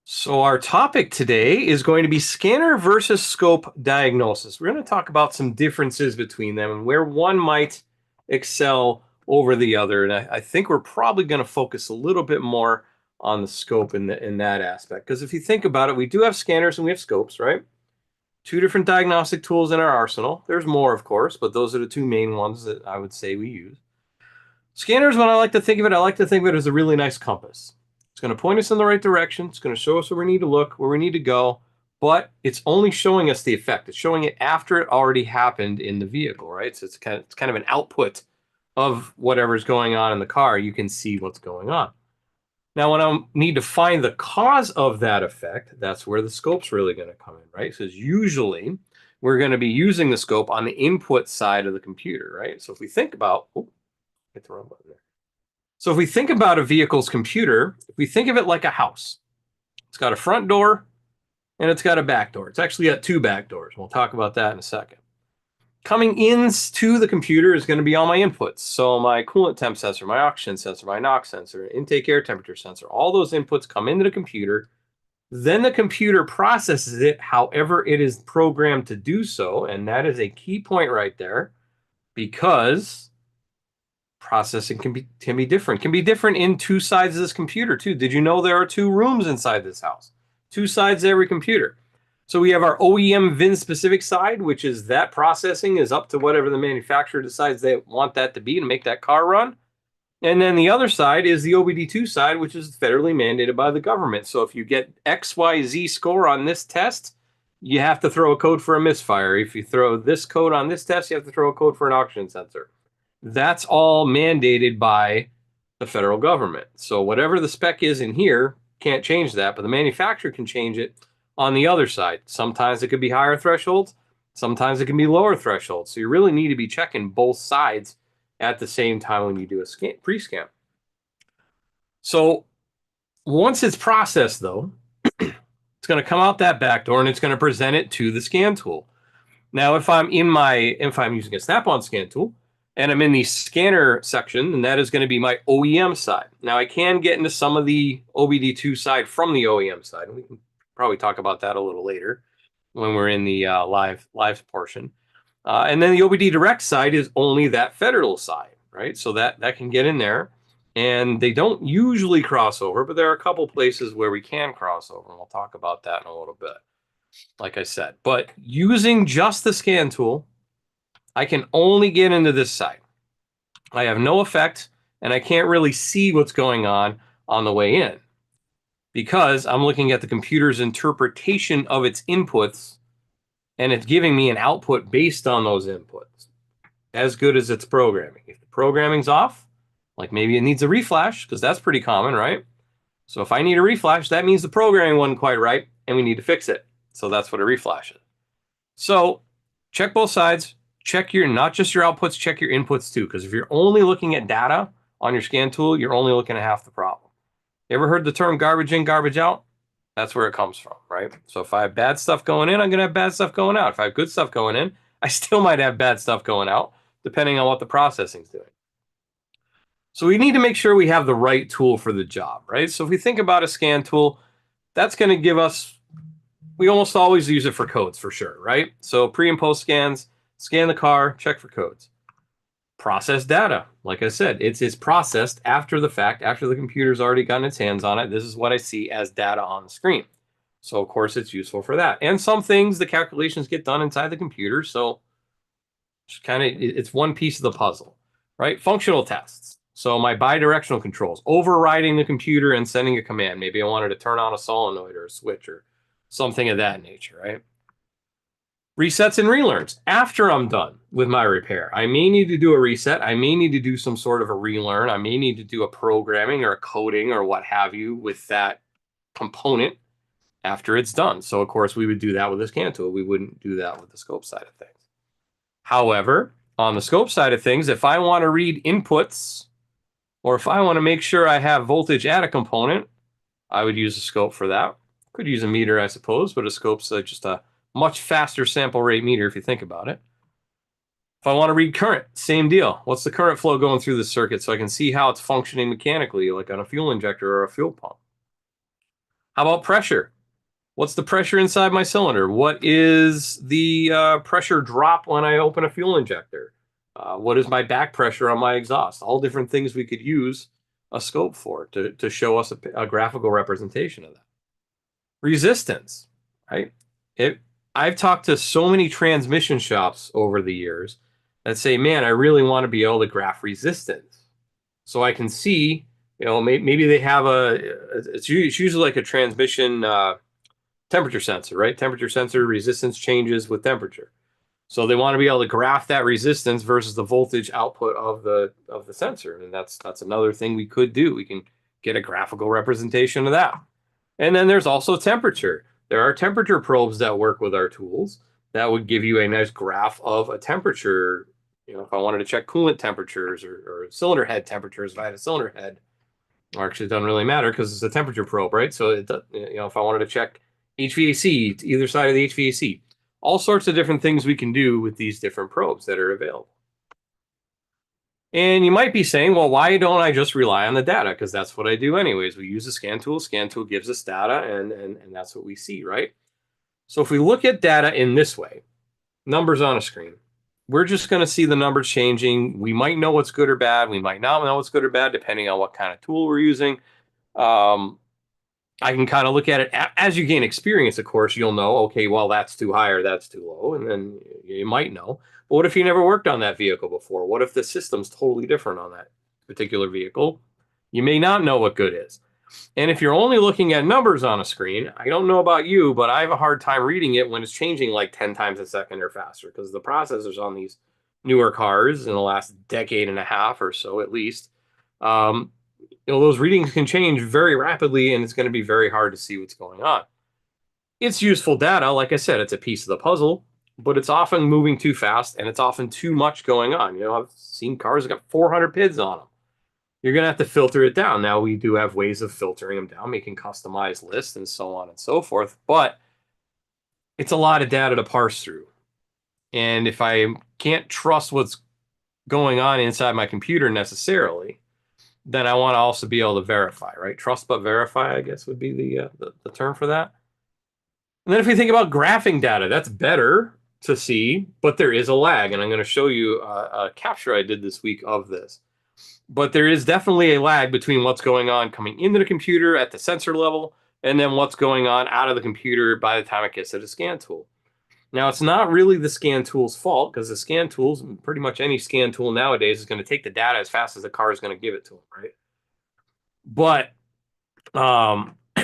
So our topic today is going to be scanner versus scope diagnosis. We're going to talk about some differences between them and where one might excel over the other. And I think we're probably going to focus a little bit more on the scope in that aspect. Because if you think about it, we do have scanners and we have scopes, right? Two different diagnostic tools in our arsenal. There's more, of course, but those are the two main ones that I would say we use. Scanners, when I like to think of it, I like to think of it as a really nice compass. It's going to point us in the right direction. It's going to show us where we need to look, where we need to go, but it's only showing us the effect. It's showing it after it already happened in the vehicle, right? So it's kind of an output of whatever's going on in the car. You can see what's going on. Now, when I need to find the cause of that effect, that's where the scope's really going to come in, right? Because usually we're going to be using the scope on the input side of the computer, right? So if we think about, oh, hit the wrong button there. So if we think about a vehicle's computer, if we think of it like a house, it's got a front door and it's got a back door. It's actually got two back doors. We'll talk about that in a second. Coming into the computer is going to be all my inputs. So my coolant temp sensor, my oxygen sensor, my NOx sensor, intake air temperature sensor, all those inputs come into the computer. Then the computer processes it however it is programmed to do so. And that is a key point right there because processing can be different. Can be different in two sides of this computer too. Did you know there are two rooms inside this house? Two sides to every computer. So we have our OEM VIN specific side, which is that processing is up to whatever the manufacturer decides they want that to be to make that car run. And then the other side is the OBD2 side, which is federally mandated by the government. So if you get XYZ score on this test, you have to throw a code for a misfire. If you throw this code on this test, you have to throw a code for an oxygen sensor. That's all mandated by the federal government. So whatever the spec is in here, can't change that, but the manufacturer can change it on the other side. Sometimes it could be higher thresholds, sometimes it can be lower thresholds. So you really need to be checking both sides at the same time when you do a pre-scan. So once it's processed, though, it's going to come out that back door and it's going to present it to the scan tool. Now, if I'm using a Snap-on scan tool and I'm in the scanner section, then that is going to be my OEM side. Now, I can get into some of the OBD2 side from the OEM side, and we can probably talk about that a little later when we're in the live portion. And then the OBD direct side is only that federal side, right? So that can get in there. And they don't usually cross over, but there are a couple places where we can cross over, and we'll talk about that in a little bit, like I said. But using just the scan tool, I can only get into this side. I have no effect, and I can't really see what's going on the way in because I'm looking at the computer's interpretation of its inputs, and it's giving me an output based on those inputs, as good as its programming. If the programming's off, like maybe it needs a reflash, because that's pretty common, right? So if I need a reflash, that means the programming wasn't quite right, and we need to fix it. So that's what a reflash is. So check both sides. Check not just your outputs, check your inputs too. Because if you're only looking at data on your scan tool, you're only looking at half the problem. You ever heard the term garbage in, garbage out? That's where it comes from, right? So if I have bad stuff going in, I'm going to have bad stuff going out. If I have good stuff going in, I still might have bad stuff going out, depending on what the processing's doing. So we need to make sure we have the right tool for the job, right? So if we think about a scan tool, that's going to give us, we almost always use it for codes for sure, right? So pre and post scans, scan the car, check for codes. Process data. Like I said, it's processed after the fact, after the computer's already gotten its hands on it. This is what I see as data on the screen. So of course it's useful for that. And some things, the calculations get done inside the computer. So it's one piece of the puzzle, right? Functional tests. So my bidirectional controls, overriding the computer and sending a command. Maybe I wanted to turn on a solenoid or a switch or something of that nature, right? Resets and relearns. After I'm done with my repair, I may need to do a reset. I may need to do some sort of a relearn. I may need to do a programming or a coding or what have you with that component after it's done. So, of course, we would do that with the scan tool. We wouldn't do that with the scope side of things. However, on the scope side of things, if I want to read inputs or if I want to make sure I have voltage at a component, I would use a scope for that. Could use a meter, I suppose, but a scope's just a much faster sample rate meter if you think about it. If I want to read current, same deal. What's the current flow going through the circuit so I can see how it's functioning mechanically, like on a fuel injector or a fuel pump? How about pressure? What's the pressure inside my cylinder? What is the pressure drop when I open a fuel injector? What is my back pressure on my exhaust? All different things we could use a scope for to show us a graphical representation of that. Resistance, right? It, I've talked to so many transmission shops over the years that say, man, I really want to be able to graph resistance. So I can see, maybe they have it's usually like a transmission temperature sensor, right? Temperature sensor resistance changes with temperature. So they want to be able to graph that resistance versus the voltage output of the sensor, and that's another thing we could do. We can get a graphical representation of that. And then there's also temperature. There are temperature probes that work with our tools that would give you a nice graph of a temperature. If I wanted to check coolant temperatures or cylinder head temperatures, if I had a cylinder head, or actually it doesn't really matter because it's a temperature probe, right? So if I wanted to check HVAC to either side of the HVAC, all sorts of different things we can do with these different probes that are available. And you might be saying, well, why don't I just rely on the data? Because that's what I do anyways. We use a scan tool. Scan tool gives us data, and that's what we see, right? So if we look at data in this way, numbers on a screen, we're just going to see the numbers changing. We might know what's good or bad. We might not know what's good or bad, depending on what kind of tool we're using. I can kind of look at it as you gain experience. Of course, you'll know, okay, well, that's too high or that's too low, and then you might know. But what if you never worked on that vehicle before? What if the system's totally different on that particular vehicle? You may not know what good is. And if you're only looking at numbers on a screen, I don't know about you, but I have a hard time reading it when it's changing like 10 times a second or faster, because the processors on these newer cars in the last decade and a half or so at least, um, those readings can change very rapidly, and it's going to be very hard to see what's going on. It's useful data. Like I said, it's a piece of the puzzle, but it's often moving too fast, and it's often too much going on. I've seen cars that got 400 PIDs on them. You're going to have to filter it down. Now, we do have ways of filtering them down, making customized lists and so on and so forth, but it's a lot of data to parse through. And if I can't trust what's going on inside my computer necessarily, then I want to also be able to verify, right? Trust but verify, I guess, would be the term for that. And then if we think about graphing data, that's better to see, but there is a lag. And I'm going to show you a capture I did this week of this. But there is definitely a lag between what's going on coming into the computer at the sensor level and then what's going on out of the computer by the time it gets to the scan tool. Now, it's not really the scan tool's fault, because the scan tools, pretty much any scan tool nowadays, is going to take the data as fast as the car is going to give it to them, right? But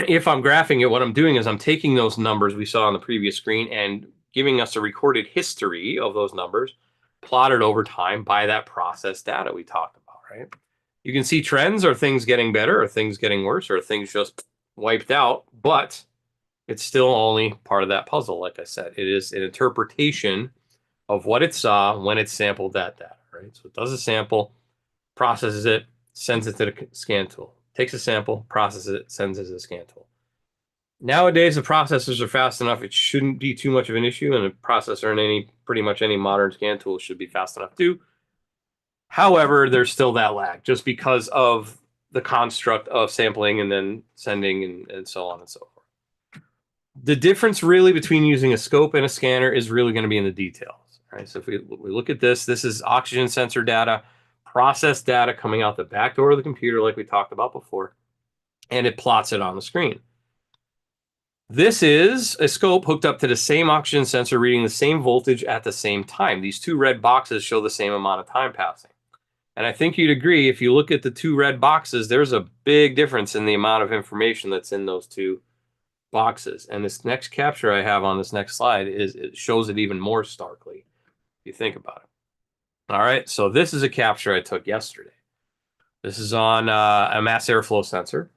if I'm graphing it, what I'm doing is I'm taking those numbers we saw on the previous screen and giving us a recorded history of those numbers plotted over time by that process data we talked about, right? You can see trends. Are things getting better? Are things getting worse? Or are things just wiped out? But it's still only part of that puzzle. Like I said, it is an interpretation of what it saw when it sampled that data, right? So it does a sample, processes it, sends it to the scan tool, takes a sample, processes it, sends it to the scan tool. Nowadays, the processors are fast enough. It shouldn't be too much of an issue, and a processor in pretty much any modern scan tool should be fast enough too. However, there's still that lag just because of the construct of sampling and then sending and so on and so forth. The difference really between using a scope and a scanner is really going to be in the details, right? So if we look at this is oxygen sensor data, process data coming out the back door of the computer like we talked about before, and it plots it on the screen. This is a scope hooked up to the same oxygen sensor reading the same voltage at the same time. These two red boxes show the same amount of time passing. And I think you'd agree, if you look at the two red boxes, there's a big difference in the amount of information that's in those two boxes. And this next capture I have on this next slide it shows it even more starkly, if you think about it. All right, so this is a capture I took yesterday. This is on a mass airflow sensor.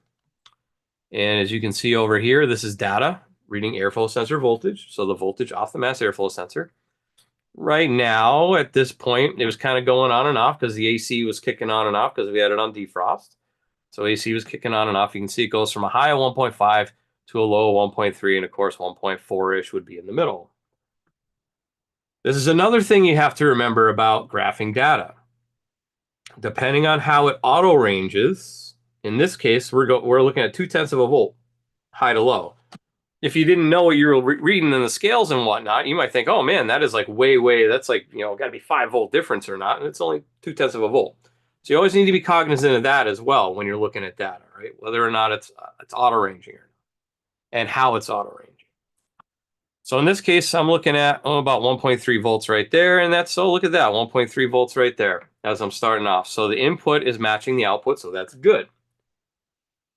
And as you can see over here, this is data reading airflow sensor voltage. So the voltage off the mass airflow sensor. Right now, at this point, it was kind of going on and off because the AC was kicking on and off because we had it on defrost. So AC was kicking on and off. You can see it goes from a high of 1.5 to a low of 1.3, and of course 1.4-ish would be in the middle. This is another thing you have to remember about graphing data. Depending on how it auto ranges, in this case, we're looking at 0.2 of a volt. high to low. If you didn't know what you were reading in the scales and whatnot, you might think, oh man, that is like way, that's like, got to be 5 volt difference or not. And it's only 0.2 of a volt. So you always need to be cognizant of that as well when you're looking at data, right? Whether or not it's auto ranging and how it's auto ranging. So in this case, I'm looking at about 1.3 volts right there. And that's, look at that, 1.3 volts right there as I'm starting off. So the input is matching the output, so that's good.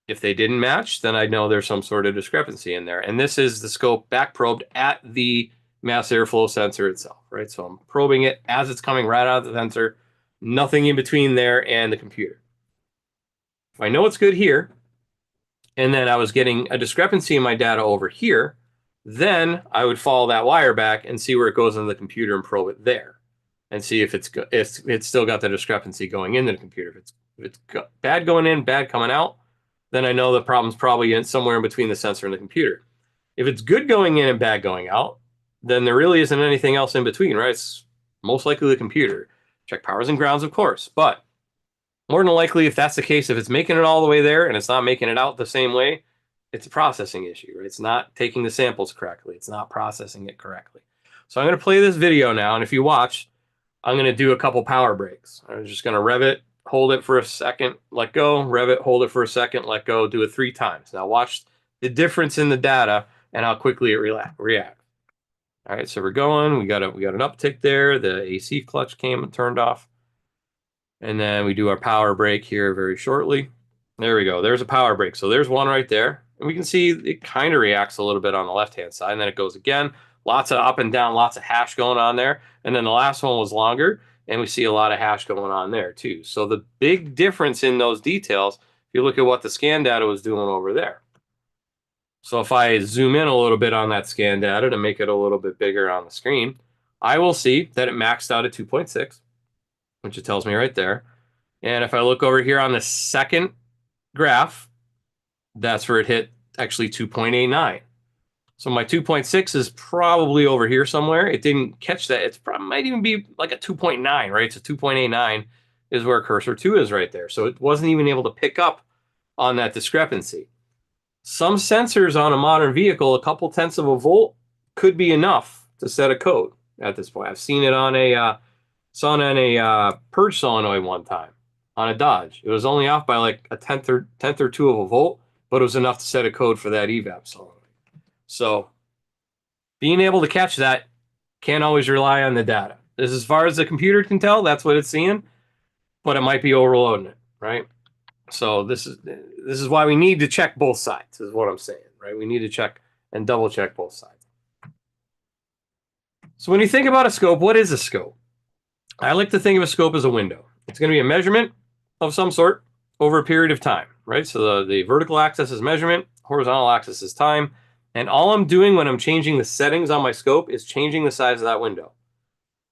If they didn't match, then I'd know there's some sort of discrepancy in there. And this is the scope back probed at the mass airflow sensor itself, right? So I'm probing it as it's coming right out of the sensor, nothing in between there and the computer. If I know it's good here, and then I was getting a discrepancy in my data over here, then I would follow that wire back and see where it goes into the computer and probe it there, and see if it's still got the discrepancy going into the computer. If it's bad going in, bad coming out, then I know the problem's probably somewhere in between the sensor and the computer. If it's good going in and bad going out, then there really isn't anything else in between, right? It's most likely the computer. Check powers and grounds, of course, but more than likely, if that's the case, if it's making it all the way there and it's not making it out the same way, it's a processing issue, right? It's not taking the samples correctly. It's not processing it correctly. So I'm going to play this video now, and if you watch, I'm going to do a couple power breaks. I'm just going to rev it, hold it for a second, let go, rev it, hold it for a second, let go, do it 3 times. Now watch the difference in the data and how quickly it reacts. All right, so we're going. We got an uptick there. The AC clutch came and turned off. And then we do our power break here very shortly. There we go. There's a power break. So there's one right there. And we can see it kind of reacts a little bit on the left-hand side. And then it goes again. Lots of up and down, lots of hash going on there. And then the last one was longer. And we see a lot of hash going on there too. So the big difference in those details, if you look at what the scan data was doing over there. So if I zoom in a little bit on that scan data to make it a little bit bigger on the screen, I will see that it maxed out at 2.6. which it tells me right there. And if I look over here on the second graph, that's where it hit actually 2.89. So my 2.6 is probably over here somewhere. It didn't catch that. It might even be like a 2.9, right? So 2.89 is where cursor 2 is right there. So it wasn't even able to pick up on that discrepancy. Some sensors on a modern vehicle, a couple tenths of a volt could be enough to set a code at this point. I've seen it on a purge solenoid one time on a Dodge. It was only off by like a tenth or 2 of a volt, but it was enough to set a code for that evap solenoid. So being able to catch that, can't always rely on the data. This, as far as the computer can tell, that's what it's seeing, but it might be overloading it, right? So this is why we need to check both sides, is what I'm saying, right? We need to check and double check both sides. So when you think about a scope, what is a scope? I like to think of a scope as a window. It's going to be a measurement of some sort over a period of time, right? So the vertical axis is measurement, horizontal axis is time. And all I'm doing when I'm changing the settings on my scope is changing the size of that window.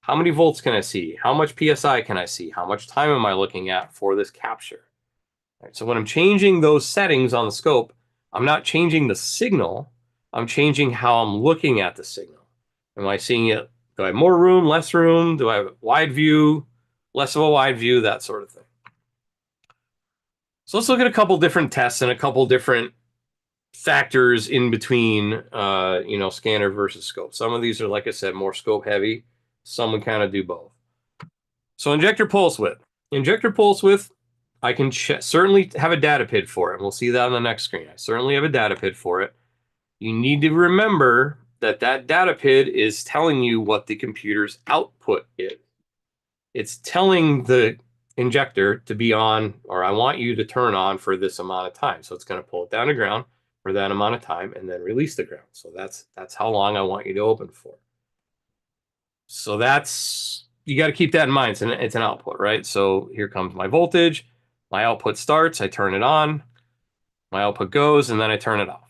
How many volts can I see? How much PSI can I see? How much time am I looking at for this capture? Right, so when I'm changing those settings on the scope, I'm not changing the signal. I'm changing how I'm looking at the signal. Am I seeing it? Do I have more room, less room? Do I have a wide view, less of a wide view, that sort of thing? So let's look at a couple different tests and a couple different factors in between, scanner versus scope. Some of these are, like I said, more scope heavy. Some would kind of do both. So injector pulse width. Injector pulse width, I can certainly have a data PID for it. We'll see that on the next screen. I certainly have a data PID for it. You need to remember that data PID is telling you what the computer's output is. It's telling the injector to be on, or I want you to turn on for this amount of time. So it's going to pull it down to ground for that amount of time and then release the ground. So that's how long I want you to open for. So you got to keep that in mind. It's an output, right? So here comes my voltage. My output starts, I turn it on. My output goes, and then I turn it off.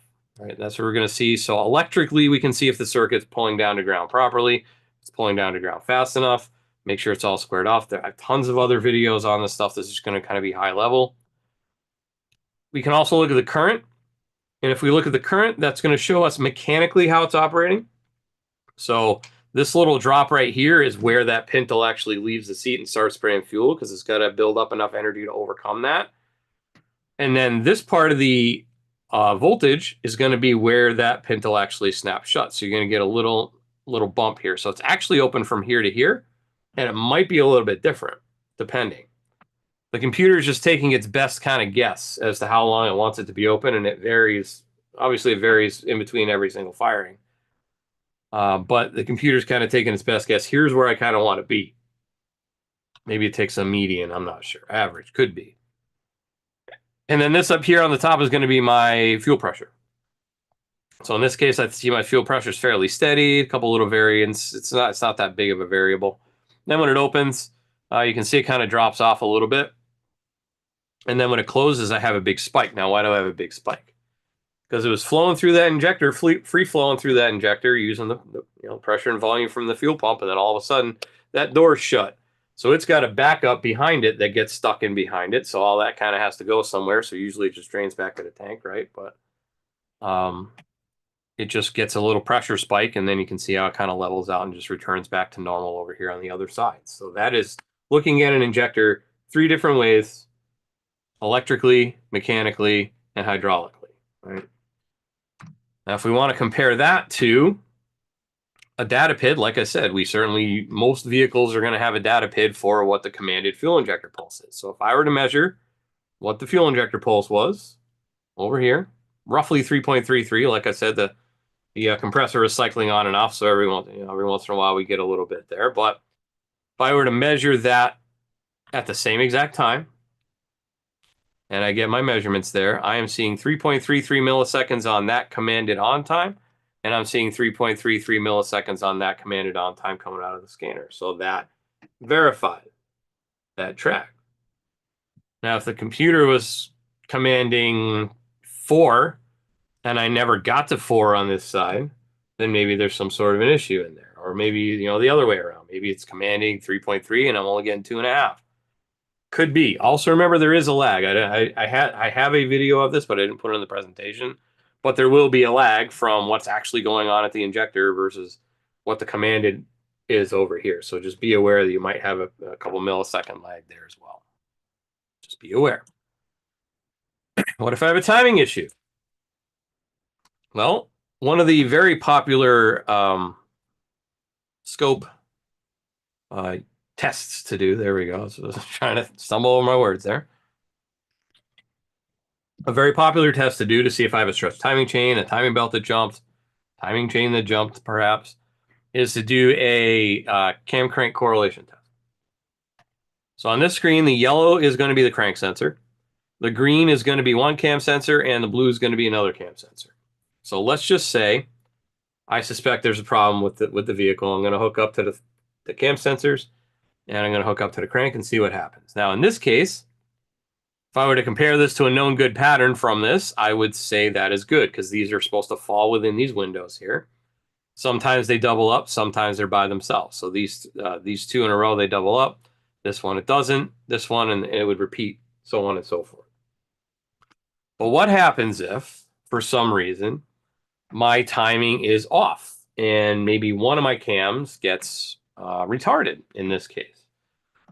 Right, that's what we're going to see. So electrically, we can see if the circuit's pulling down to ground properly. It's pulling down to ground fast enough. Make sure it's all squared off. There are tons of other videos on this stuff. This is going to kind of be high level. We can also look at the current. And if we look at the current, that's going to show us mechanically how it's operating. So this little drop right here is where that pintle actually leaves the seat and starts spraying fuel, because it's got to build up enough energy to overcome that. And then this part of the voltage is going to be where that pin will actually snap shut. So you're going to get a little bump here. So it's actually open from here to here, and it might be a little bit different depending. The computer is just taking its best kind of guess as to how long it wants it to be open, and it varies. Obviously, it varies in between every single firing. But the computer's kind of taking its best guess. Here's where I kind of want to be. Maybe it takes a median. I'm not sure. Average could be. And then this up here on the top is going to be my fuel pressure. So in this case, I see my fuel pressure is fairly steady. A couple little variants. It's not that big of a variable. Then when it opens, you can see it kind of drops off a little bit. And then when it closes, I have a big spike. Now, why do I have a big spike? Because it was flowing through that injector, free flowing through that injector using the pressure and volume from the fuel pump, and then all of a sudden that door's shut. So it's got a backup behind it that gets stuck in behind it. So all that kind of has to go somewhere. So usually it just drains back to the tank, right? But it just gets a little pressure spike, and then you can see how it kind of levels out and just returns back to normal over here on the other side. So that is looking at an injector 3 different ways: electrically, mechanically, and hydraulically, right? Now, if we want to compare that to a data PID, like I said, most vehicles are going to have a data PID for what the commanded fuel injector pulse is. So if I were to measure what the fuel injector pulse was over here, roughly 3.33, like I said, the compressor is cycling on and off, so every once in a while we get a little bit there. But if I were to measure that at the same exact time, and I get my measurements there, I am seeing 3.33 milliseconds on that commanded on time, and I'm seeing 3.33 milliseconds on that commanded on time coming out of the scanner. So that verified that track. Now, if the computer was commanding 4 and I never got to 4 on this side, then maybe there's some sort of an issue in there. Or maybe, the other way around. Maybe it's commanding 3.3 and I'm only getting 2.5. Could be. Also, remember, there is a lag. I have a video of this, but I didn't put it in the presentation. But there will be a lag from what's actually going on at the injector versus what the commanded is over here. So just be aware that you might have a couple millisecond lag there as well. Just be aware. What if I have a timing issue? Well, one of the very popular scope tests to do. There we go. So I was trying to stumble over my words there. A very popular test to do to see if I have a stretched timing chain, a timing belt that jumped, timing chain that jumped, perhaps, is to do a cam crank correlation test. So on this screen, the yellow is going to be the crank sensor. The green is going to be one cam sensor, and the blue is going to be another cam sensor. So let's just say I suspect there's a problem with the vehicle. I'm going to hook up to the cam sensors, and I'm going to hook up to the crank and see what happens. Now, in this case, if I were to compare this to a known good pattern from this, I would say that is good because these are supposed to fall within these windows here. Sometimes they double up, sometimes they're by themselves. So these 2 in a row, they double up. This one, it doesn't. This one, and it would repeat, so on and so forth. But what happens if, for some reason, my timing is off and maybe one of my cams gets retarded in this case?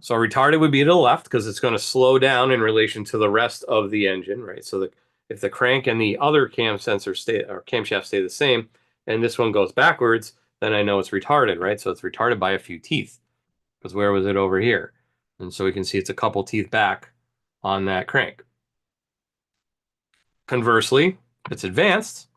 So retarded would be to the left because it's going to slow down in relation to the rest of the engine, right? So if the crank and the other cam sensor camshaft stay the same, and this one goes backwards, then I know it's retarded, right? So it's retarded by a few teeth, because where was it over here? And so we can see it's a couple teeth back on that crank. Conversely, if it's advanced,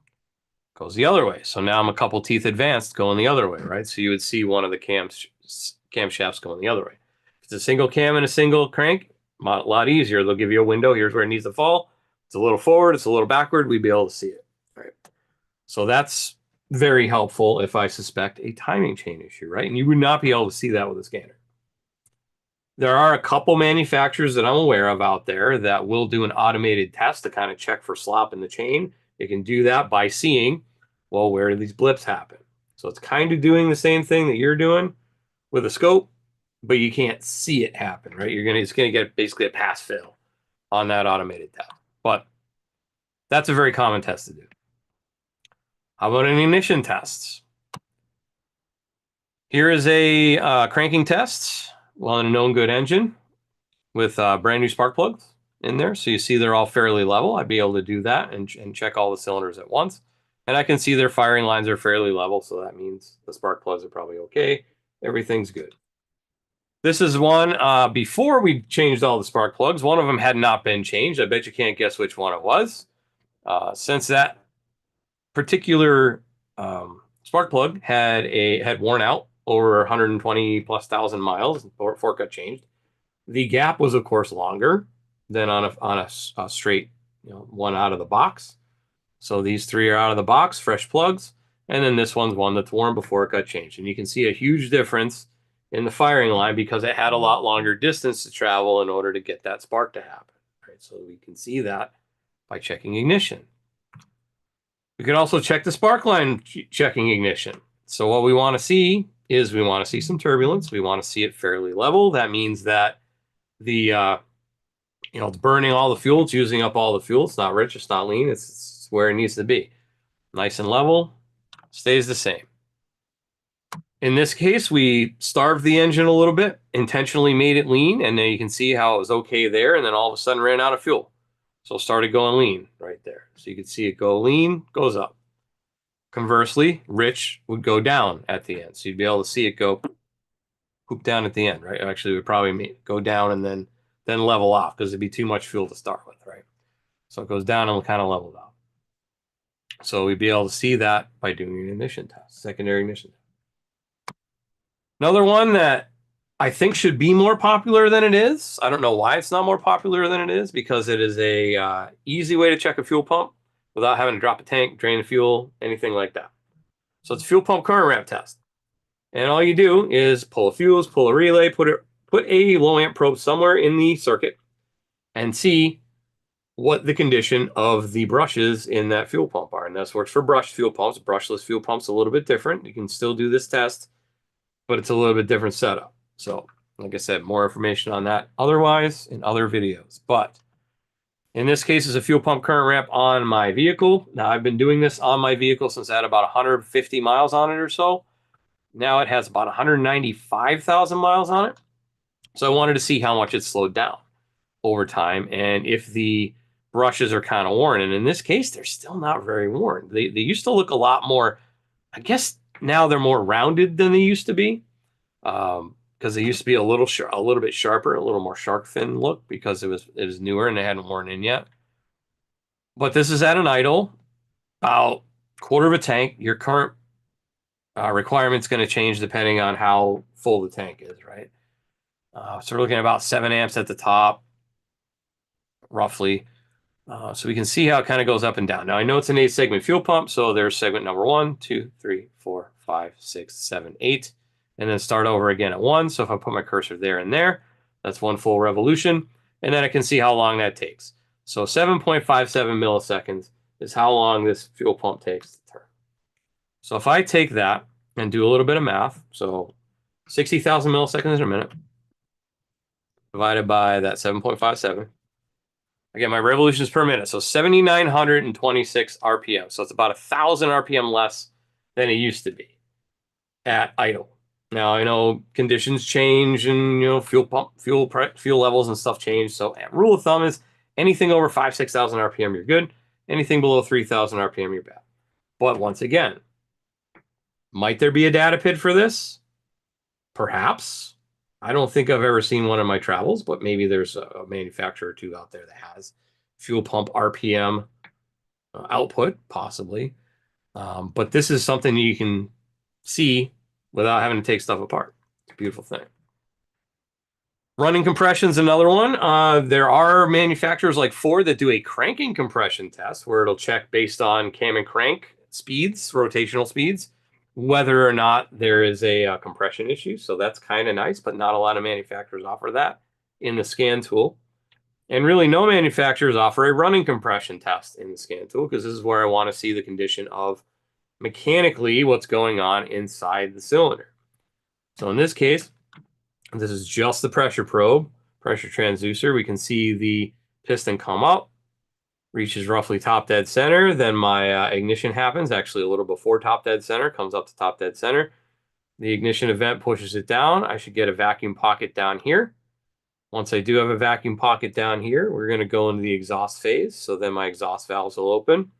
goes the other way. So now I'm a couple teeth advanced going the other way, right? So you would see one of the camshafts going the other way. If it's a single cam and a single crank, a lot easier. They'll give you a window. Here's where it needs to fall. It's a little forward. It's a little backward. We'd be able to see it. Right. So that's very helpful if I suspect a timing chain issue, right? And you would not be able to see that with a scanner. There are a couple manufacturers that I'm aware of out there that will do an automated test to kind of check for slop in the chain. They can do that by seeing, well, where do these blips happen? So it's kind of doing the same thing that you're doing with a scope, but you can't see it happen, right? It's gonna get basically a pass fail on that automated test. But that's a very common test to do. How about an ignition test? Here is a cranking test on a known good engine with brand new spark plugs in there. So you see they're all fairly level. I'd be able to do that and check all the cylinders at once. And I can see their firing lines are fairly level, so that means the spark plugs are probably okay. Everything's good. This is one before we changed all the spark plugs. One of them had not been changed. I bet you can't guess which one it was. Since that particular spark plug had worn out over 120 plus thousand miles before it got changed, the gap was of course longer than on a straight one out of the box. So these three are out of the box, fresh plugs, and then this one's one that's worn before it got changed. And you can see a huge difference in the firing line because it had a lot longer distance to travel in order to get that spark to happen. Right, so we can see that by checking ignition. We can also check the spark line checking ignition. So what we want to see is we want to see some turbulence. We want to see it fairly level. That means that the it's burning all the fuel. It's using up all the fuel. It's not rich. It's not lean. It's where it needs to be. Nice and level. Stays the same. In this case, we starved the engine a little bit, intentionally made it lean, and then you can see how it was okay there, and then all of a sudden ran out of fuel. So it started going lean right there. So you can see it go lean, goes up. Conversely, rich would go down at the end. So you'd be able to see it go poop down at the end, right? Actually, it would probably go down and then level off because it'd be too much fuel to start with, right? So it goes down and kind of leveled out. So we'd be able to see that by doing an ignition test, secondary ignition test. Another one that I think should be more popular than it is. I don't know why it's not more popular than it is, because it is a easy way to check a fuel pump without having to drop a tank, drain the fuel, anything like that. So it's a fuel pump current ramp test. And all you do is pull a fuse, pull a relay, put a low amp probe somewhere in the circuit and see what the condition of the brushes in that fuel pump are. And this works for brushed fuel pumps. Brushless fuel pumps a little bit different. You can still do this test, but it's a little bit different setup. So, like I said, more information on that otherwise in other videos. But in this case, it's a fuel pump current ramp on my vehicle. Now, I've been doing this on my vehicle since I had about 150 miles on it or so. Now it has about 195,000 miles on it. So I wanted to see how much it slowed down over time and if the brushes are kind of worn. And in this case, they're still not very worn. They used to look a lot more, I guess now they're more rounded than they used to be. Because they used to be a little bit sharper, a little more shark fin look because it was newer and they hadn't worn in yet. But this is at an idle, about quarter of a tank. Your current requirement's going to change depending on how full the tank is, right? So we're looking at about 7 amps at the top, roughly. So we can see how it kind of goes up and down. Now I know it's an 8-segment fuel pump, so there's segment number 1, 2, 3, 4, 5, 6, 7, 8. And then start over again at 1. So if I put my cursor there and there, that's 1 full revolution. And then I can see how long that takes. So 7.57 milliseconds is how long this fuel pump takes to turn. So if I take that and do a little bit of math, so 60,000 milliseconds in a minute, divided by that 7.57, I get my revolutions per minute. So 7,926 RPM. So it's about 1,000 RPM less than it used to be at idle. Now I know conditions change and fuel levels and stuff change. So rule of thumb is anything over 5,000-6,000 RPM you're good. Anything below 3,000 RPM you're bad. But once again, might there be a data PID for this? Perhaps. I don't think I've ever seen one in my travels, but maybe there's a manufacturer or two out there that has fuel pump RPM output, possibly. But this is something you can see without having to take stuff apart. It's a beautiful thing. Running compression is another one. There are manufacturers like Ford that do a cranking compression test where it'll check based on cam and crank speeds, rotational speeds, whether or not there is a compression issue. So that's kind of nice, but not a lot of manufacturers offer that in the scan tool. And really no manufacturers offer a running compression test in the scan tool because this is where I want to see the condition of mechanically what's going on inside the cylinder. So in this case, this is just the pressure probe, pressure transducer. We can see the piston come up, reaches roughly top dead center. Then my ignition happens, actually a little before top dead center, comes up to top dead center. The ignition event pushes it down. I should get a vacuum pocket down here. Once I do have a vacuum pocket down here, we're going to go into the exhaust phase. So then my exhaust valves will open.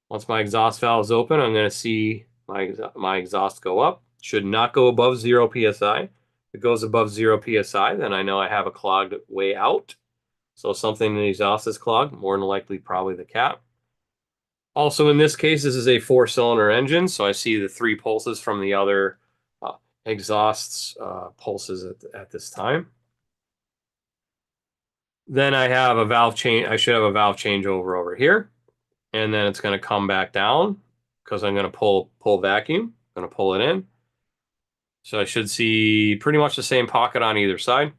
Once my exhaust valve is open, I'm going to see my exhaust go up. Should not go above 0 psi. If it goes above 0 psi, then I know I have a clogged way out. So something in the exhaust is clogged, more than likely probably the cap. Also in this case, this is a 4-cylinder engine, so I see the 3 pulses from the other exhausts pulses at this time. Then I have a valve change. I should have a valve changeover over here, and then it's going to come back down because I'm going to pull vacuum. I'm going to pull it in. So I should see pretty much the same pocket on either side.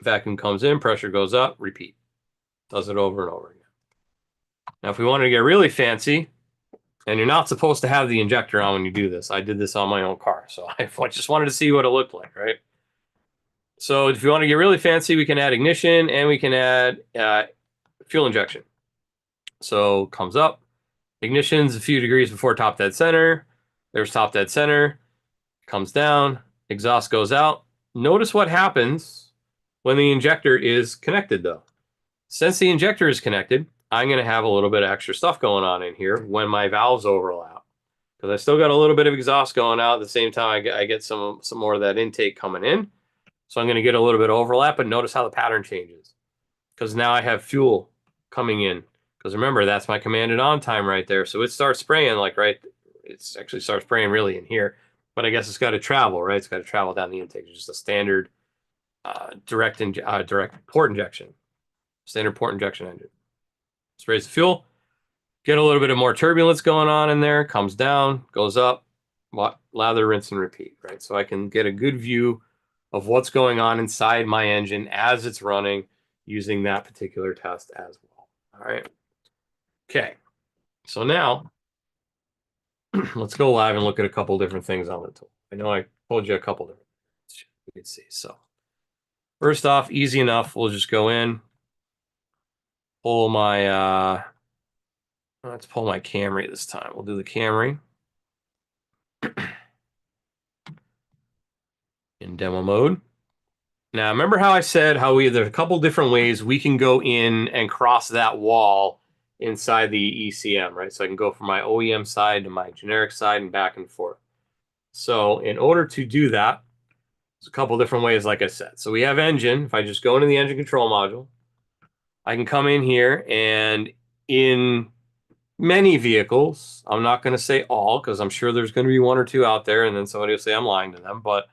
Vacuum comes in, pressure goes up, repeat. Does it over and over again. Now, if we wanted to get really fancy, and you're not supposed to have the injector on when you do this. I did this on my own car, so I just wanted to see what it looked like, right? So if you want to get really fancy, we can add ignition and we can add fuel injection. So comes up, ignition's a few degrees before top dead center. There's top dead center, comes down, exhaust goes out. Notice what happens when the injector is connected though. Since the injector is connected, I'm going to have a little bit of extra stuff going on in here when my valves overlap. Because I still got a little bit of exhaust going out at the same time. I get some more of that intake coming in. So I'm going to get a little bit of overlap, but notice how the pattern changes. Because now I have fuel coming in. Because remember, that's my commanded on time right there. So it starts spraying it actually starts spraying really in here. But I guess it's got to travel, right? It's got to travel down the intake. It's just a standard direct port injection. Standard port injection engine. Sprays the fuel. Get a little bit of more turbulence going on in there. Comes down, goes up. Lather, rinse, and repeat, right? So I can get a good view of what's going on inside my engine as it's running using that particular test as well. All right. Okay. So now let's go live and look at a couple different things on the tool. I know I told you a couple different things you can see. So first off, easy enough. We'll just go in, pull my, let's pull my Camry this time. We'll do the Camry in demo mode. Now, remember how I said there's a couple different ways we can go in and cross that wall inside the ECM, right? So I can go from my OEM side to my generic side and back and forth. So in order to do that, there's a couple different ways, like I said. So we have engine. If I just go into the engine control module, I can come in here and in many vehicles, I'm not going to say all because I'm sure there's going to be one or two out there and then somebody will say I'm lying to them, but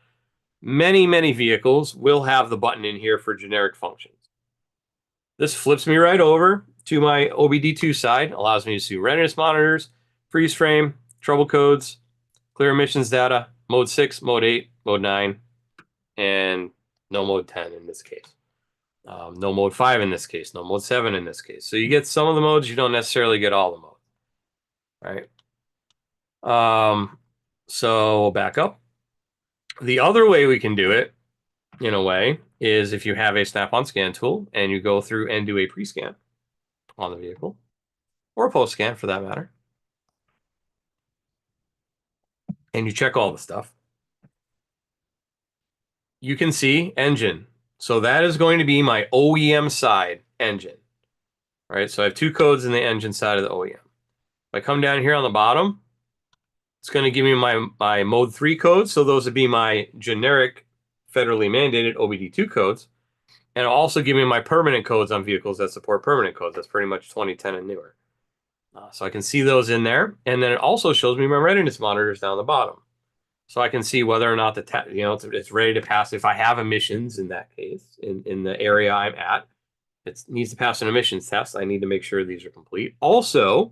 many vehicles will have the button in here for generic functions. This flips me right over to my OBD2 side, allows me to see readiness monitors, freeze frame, trouble codes, clear emissions data, mode 6, mode 8, mode 9, and no mode 10 in this case. No mode 5 in this case, no mode 7 in this case. So you get some of the modes, you don't necessarily get all the modes, right? So we'll back up. The other way we can do it, in a way, is if you have a snap-on scan tool and you go through and do a pre-scan on the vehicle, or a post-scan for that matter, and you check all the stuff, you can see engine. So that is going to be my OEM side engine. All right, so I have 2 codes in the engine side of the OEM. If I come down here on the bottom, it's going to give me my mode 3 codes. So those would be my generic federally mandated OBD2 codes. And it'll also give me my permanent codes on vehicles that support permanent codes. That's pretty much 2010 and newer. So I can see those in there. And then it also shows me my readiness monitors down the bottom. So I can see whether or not it's ready to pass. If I have emissions in that case, in the area I'm at, it needs to pass an emissions test. I need to make sure these are complete. Also,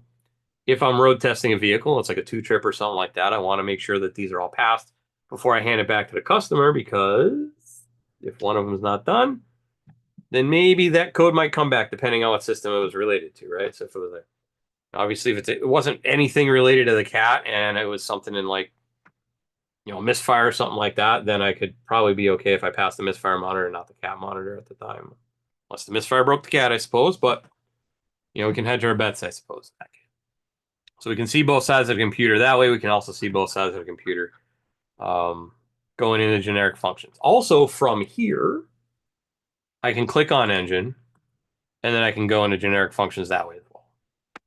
if I'm road testing a vehicle, it's like a 2-trip or something like that, I want to make sure that these are all passed before I hand it back to the customer, because if one of them is not done, then maybe that code might come back depending on what system it was related to, right? So if it was obviously if it wasn't anything related to the cat and it was something in like, misfire or something like that, then I could probably be okay if I passed the misfire monitor, not the cat monitor at the time. Unless the misfire broke the cat, I suppose, but we can hedge our bets, I suppose. So we can see both sides of the computer that way. We can also see both sides of the computer going into generic functions. Also from here, I can click on engine, and then I can go into generic functions that way as well.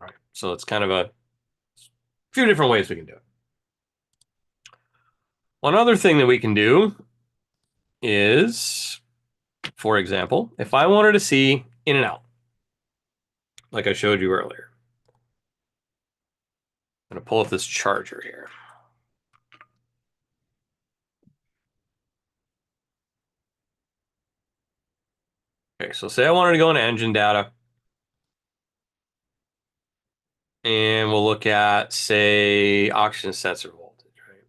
All right. So it's kind of a few different ways we can do it. One other thing that we can do is, for example, if I wanted to see in and out, like I showed you earlier, I'm going to pull up this charger here. Okay, so say I wanted to go into engine data, and we'll look at, say, oxygen sensor voltage, right?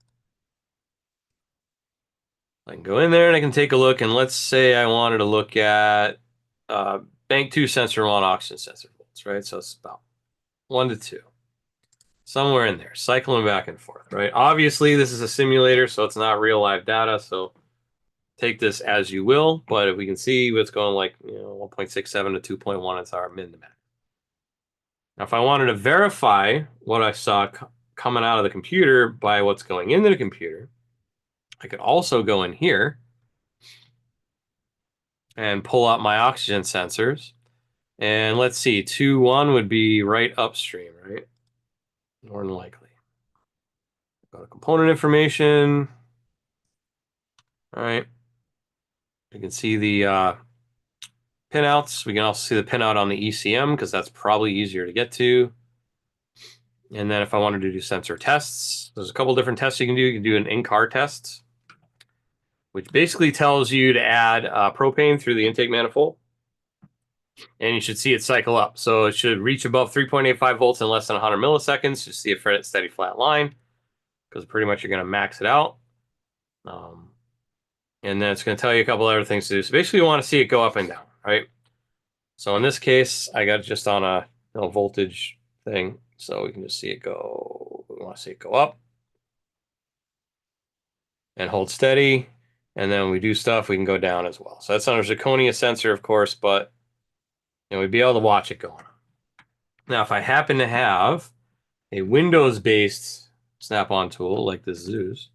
I can go in there and I can take a look, and let's say I wanted to look at bank 2 sensor 1 oxygen sensor volts, right? So it's about 1 to 2. Somewhere in there, cycling back and forth, right? Obviously, this is a simulator, so it's not real live data, so take this as you will, but if we can see what's going like 1.67 to 2.1, it's our min to max. Now, if I wanted to verify what I saw coming out of the computer by what's going into the computer, I could also go in here and pull out my oxygen sensors. And let's see, 2.1 would be right upstream, right? More than likely. Go to component information. All right. You can see the pinouts. We can also see the pinout on the ECM because that's probably easier to get to. And then if I wanted to do sensor tests, there's a couple different tests you can do. You can do an in-car test, which basically tells you to add propane through the intake manifold. And you should see it cycle up. So it should reach above 3.85 volts in less than 100 milliseconds. You see a steady flat line because pretty much you're going to max it out. And then it's going to tell you a couple other things to do. So basically you want to see it go up and down, right? So in this case, I got it just on a voltage thing. So we can just see it go. We want to see it go up and hold steady. And then we do stuff, we can go down as well. So that's on a zirconia sensor, of course, but we'd be able to watch it going on. Now, if I happen to have a Windows-based snap-on tool like this Zeus,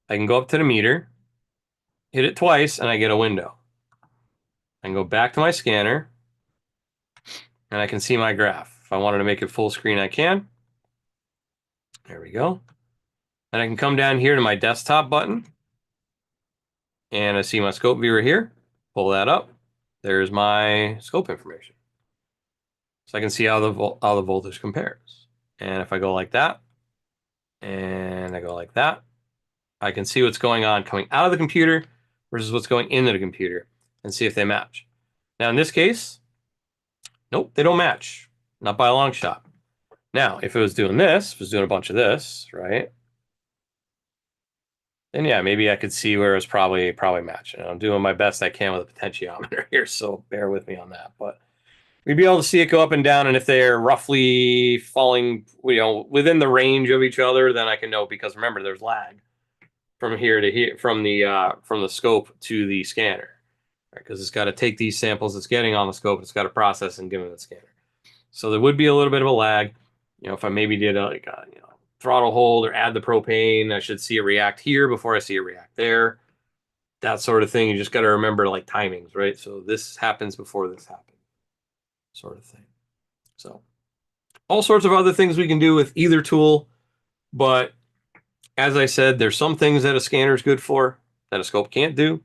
I can go up to the meter, hit it twice, and I get a window. I can go back to my scanner, and I can see my graph. If I wanted to make it full screen, I can. There we go. And I can come down here to my desktop button, and I see my scope viewer here. Pull that up. There's my scope information. So I can see how the voltage compares. And if I go like that, and I go like that, I can see what's going on coming out of the computer versus what's going into the computer and see if they match. Now, in this case, nope, they don't match. Not by a long shot. Now, if it was doing this, if it was doing a bunch of this, right? Then yeah, maybe I could see where it's probably matching. I'm doing my best I can with a potentiometer here, so bear with me on that. But we'd be able to see it go up and down, and if they're roughly falling, within the range of each other, then I can know, because remember, there's lag from here to here, from the scope to the scanner, right? Because it's got to take these samples it's getting on the scope, it's got to process and give them the scanner. So there would be a little bit of a lag. If I maybe did a throttle hold or add the propane, I should see it react here before I see it react there. That sort of thing. You just got to remember like timings, right? So this happens before this happens, sort of thing. So all sorts of other things we can do with either tool, but as I said, there's some things that a scanner is good for that a scope can't do,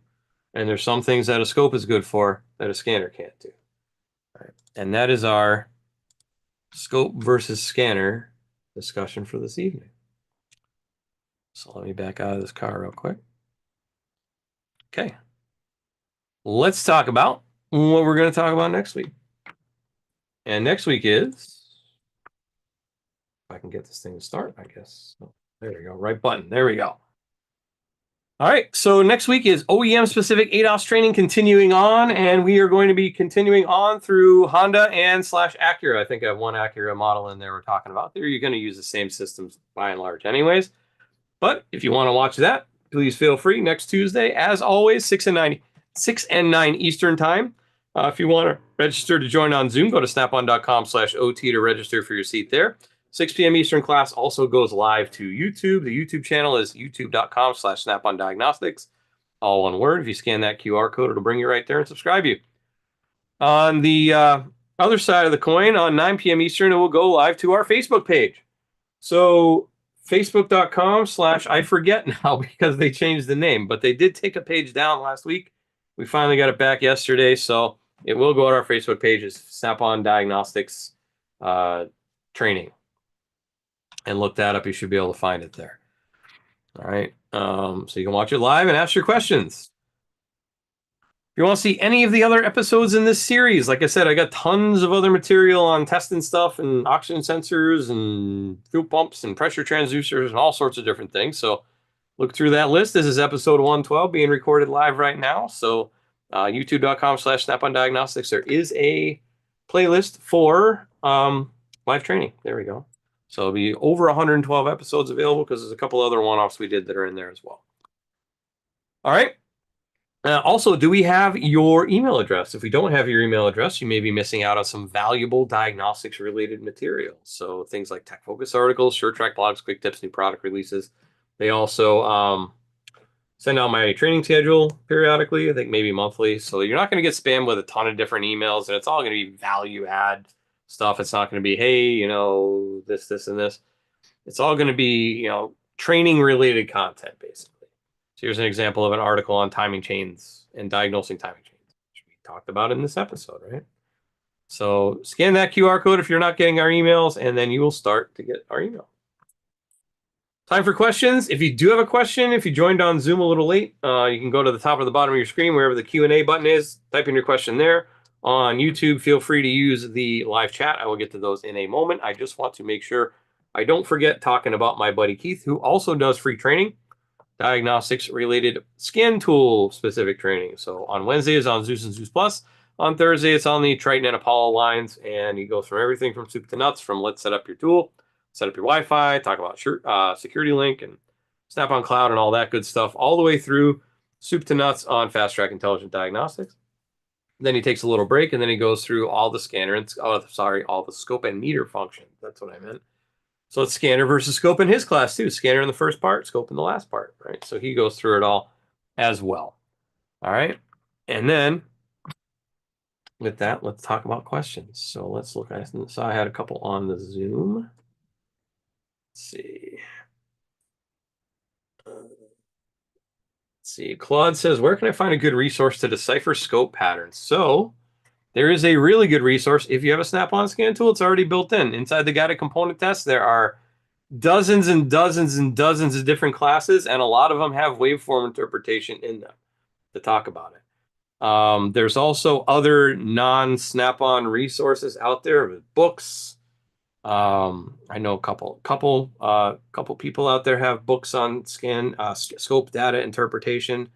and there's some things that a scope is good for that a scanner can't do. All right. And that is our scope versus scanner discussion for this evening. So let me back out of this car real quick. Okay. Let's talk about what we're going to talk about next week. And next week is, if I can get this thing to start, I guess. Oh, there we go. Right button. There we go. All right. So next week is OEM specific ADAS training continuing on, and we are going to be continuing on through Honda and /Acura. I think I have one Acura model in there we're talking about. There, you're going to use the same systems by and large anyways. But if you want to watch that, please feel free. Next Tuesday, as always, 6 and 9 Eastern time. If you want to register to join on Zoom, go to snapon.com/OT to register for your seat there. 6 p.m. Eastern class also goes live to YouTube. The YouTube channel is youtube.com/snapon diagnostics. All one word. If you scan that QR code, it'll bring you right there and subscribe you. On the other side of the coin, on 9 p.m. Eastern, it will go live to our Facebook page. So facebook.com/ I forget now because they changed the name, but they did take a page down last week. We finally got it back yesterday, so it will go on our Facebook page as Snap-on Diagnostics training. And look that up. You should be able to find it there. All right. So you can watch it live and ask your questions. If you want to see any of the other episodes in this series, like I said, I got tons of other material on testing stuff and oxygen sensors and fuel pumps and pressure transducers and all sorts of different things. So look through that list. This is episode 112 being recorded live right now. So youtube.com/Snap-on Diagnostics. There is a playlist for live training. There we go. So it'll be over 112 episodes available because there's a couple other one-offs we did that are in there as well. All right. Also, do we have your email address? If we don't have your email address, you may be missing out on some valuable diagnostics related material. So things like Tech Focus articles, SureTrack blogs, quick tips, new product releases. They also send out my training schedule periodically, I think maybe monthly. So you're not going to get spammed with a ton of different emails, and it's all going to be value add stuff. It's not going to be, hey, this, and this. It's all going to be, training related content, basically. So here's an example of an article on timing chains and diagnosing timing chains, which we talked about in this episode, right? So scan that QR code if you're not getting our emails, and then you will start to get our email. Time for questions. If you do have a question, if you joined on Zoom a little late, you can go to the top or the bottom of your screen, wherever the Q&A button is, type in your question there. On YouTube, feel free to use the live chat. I will get to those in a moment. I just want to make sure I don't forget talking about my buddy Keith, who also does free training, diagnostics related scan tool specific training. So on Wednesday is on Zeus and Zeus Plus. On Thursday, it's on the Triton and Apollo lines, and he goes from everything from soup to nuts, from let's set up your tool, set up your Wi-Fi, talk about security link and Snap-on Cloud and all that good stuff, all the way through soup to nuts on Fast Track Intelligent Diagnostics. Then he takes a little break, and then he goes through all the all the scope and meter functions. That's what I meant. So it's scanner versus scope in his class too. Scanner in the first part, scope in the last part, right? So he goes through it all as well. All right. And then with that, let's talk about questions. So let's look. I had a couple on the Zoom. Let's see. Claude says, where can I find a good resource to decipher scope patterns? So there is a really good resource. If you have a Snap-on scan tool, it's already built in. Inside the guided component test, there are dozens and dozens and dozens of different classes, and a lot of them have waveform interpretation in them to talk about it. There's also other non-Snap-on resources out there with books. I know a couple people out there have books on scope data interpretation.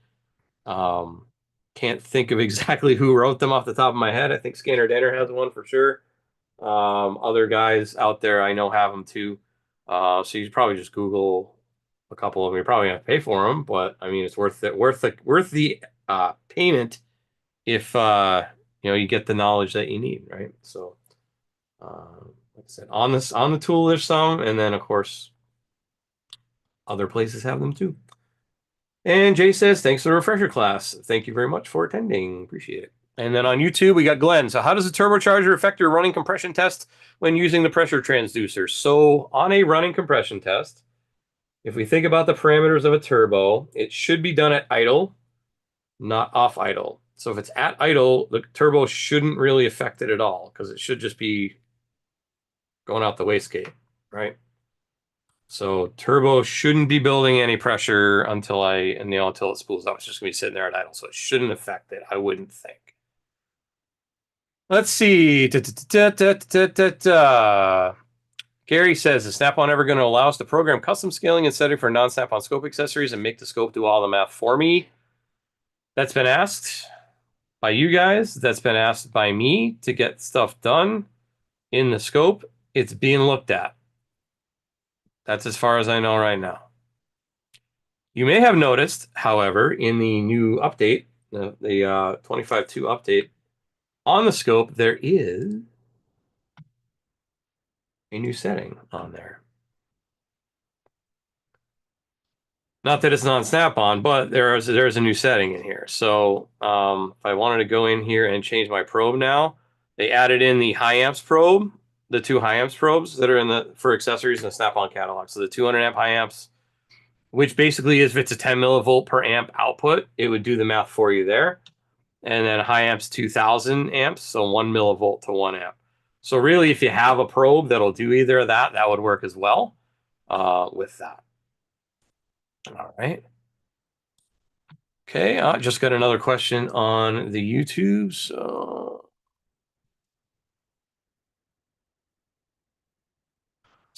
Can't think of exactly who wrote them off the top of my head. I think Scanner Danner has one for sure. Other guys out there I know have them too. So you should probably just Google a couple of them. You're probably gonna pay for them, but I mean it's worth it. Worth the payment if you get the knowledge that you need, right? So like I said, on the tool there's some, and then of course other places have them too. And Jay says, thanks for the refresher class. Thank you very much for attending. Appreciate it. And then on YouTube, we got Glenn. So how does the turbocharger affect your running compression test when using the pressure transducer? So on a running compression test, if we think about the parameters of a turbo, it should be done at idle, not off idle. So if it's at idle, the turbo shouldn't really affect it at all because it should just be going out the wastegate, right? So turbo shouldn't be building any pressure until until it spools up. It's just gonna be sitting there at idle, so it shouldn't affect it, I wouldn't think. Let's see. Gary says, is Snap-on ever going to allow us to program custom scaling and setting for non-Snap-on scope accessories and make the scope do all the math for me? That's been asked by you guys. That's been asked by me to get stuff done in the scope. It's being looked at. That's as far as I know right now. You may have noticed, however, in the new update, the 25.2 update, on the scope, there is a new setting on there. Not that it's not Snap-on, but there's a new setting in here. So if I wanted to go in here and change my probe now, they added in the high amps probe, the two high amps probes that are in the for accessories in the Snap-on catalog. So the 200 amp high amps, which basically is if it's a 10 millivolt per amp output, it would do the math for you there. And then high amps 2000 amps, so 1 millivolt to 1 amp. So really, if you have a probe that'll do either of that, that would work as well with that. All right. Okay, I just got another question on the YouTube. So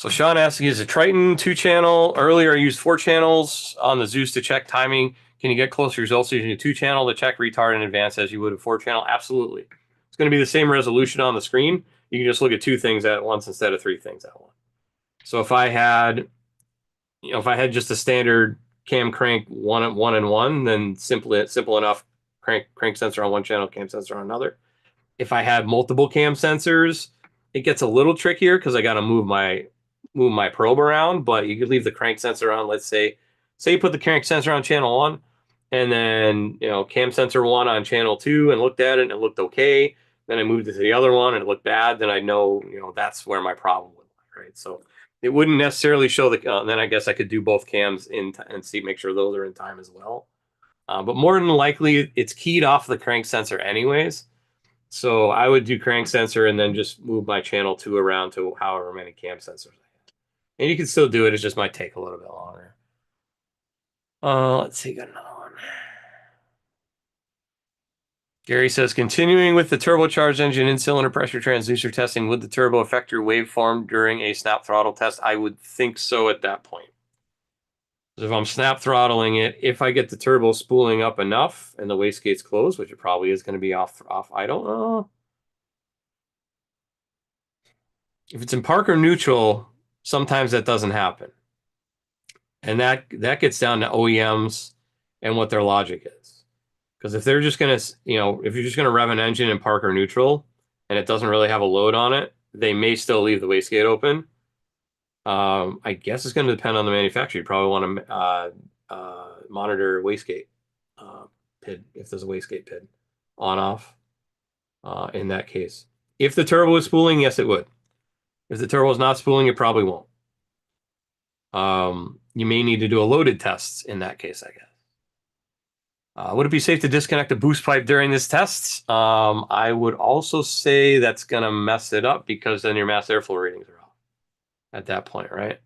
Sean asking, is a Triton 2-channel? Earlier I used 4 channels on the Zeus to check timing. Can you get closer results using a 2-channel to check retard in advance as you would a 4-channel? Absolutely. It's going to be the same resolution on the screen. You can just look at 2 things at once instead of 3 things at once. So if I had, if I had just a standard cam crank one and one, then simple enough. Crank sensor on one channel, cam sensor on another. If I had multiple cam sensors, it gets a little trickier because I got to move my probe around. But you could leave the crank sensor on. Let's say you put the crank sensor on channel 1, and then cam sensor 1 on channel 2, and looked at it and it looked okay. Then I moved it to the other one and it looked bad. Then I know that's where my problem would lie, right? So it wouldn't necessarily show the. Then I guess I could do both cams in and make sure those are in time as well. But more than likely, it's keyed off the crank sensor anyways. So I would do crank sensor and then just move my channel 2 around to however many cam sensors I have. And you can still do it. It just might take a little bit longer. Let's see. Got another one. Gary says, continuing with the turbocharged engine in cylinder pressure transducer testing, would the turbo affect your waveform during a snap throttle test? I would think so at that point. If I'm snap throttling it, if I get the turbo spooling up enough and the wastegate's closed, which it probably is going to be off idle, if it's in park or neutral, sometimes that doesn't happen. And that gets down to OEMs and what their logic is. Because if they're just going to, if you're just going to rev an engine in park or neutral and it doesn't really have a load on it, they may still leave the wastegate open. I guess it's going to depend on the manufacturer. You probably want to monitor wastegate PID, if there's a wastegate PID on off in that case. If the turbo is spooling, yes, it would. If the turbo is not spooling, it probably won't. You may need to do a loaded test in that case, I guess. Would it be safe to disconnect a boost pipe during this test? I would also say that's going to mess it up because then your mass airflow readings are off at that point, right?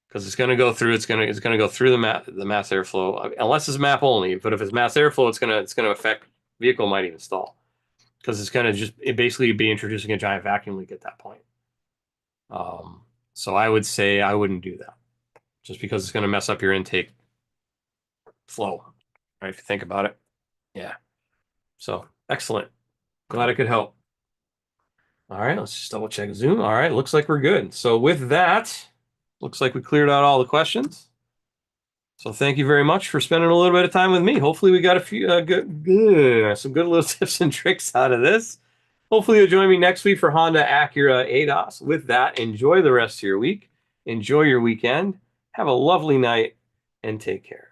Because it's going to go through. It's going to go through the mass airflow, unless it's map only. But if it's mass airflow, it's going to affect vehicle might even stall because it's going to basically be introducing a giant vacuum leak at that point. So I would say I wouldn't do that, just because it's going to mess up your intake flow, right? If you think about it, yeah. So excellent. Glad I could help. All right, let's just double check Zoom. All right, looks like we're good. So with that, looks like we cleared out all the questions. So thank you very much for spending a little bit of time with me. Hopefully we got a few some good little tips and tricks out of this. Hopefully you'll join me next week for Honda Acura ADAS. With that, enjoy the rest of your week. Enjoy your weekend. Have a lovely night and take care.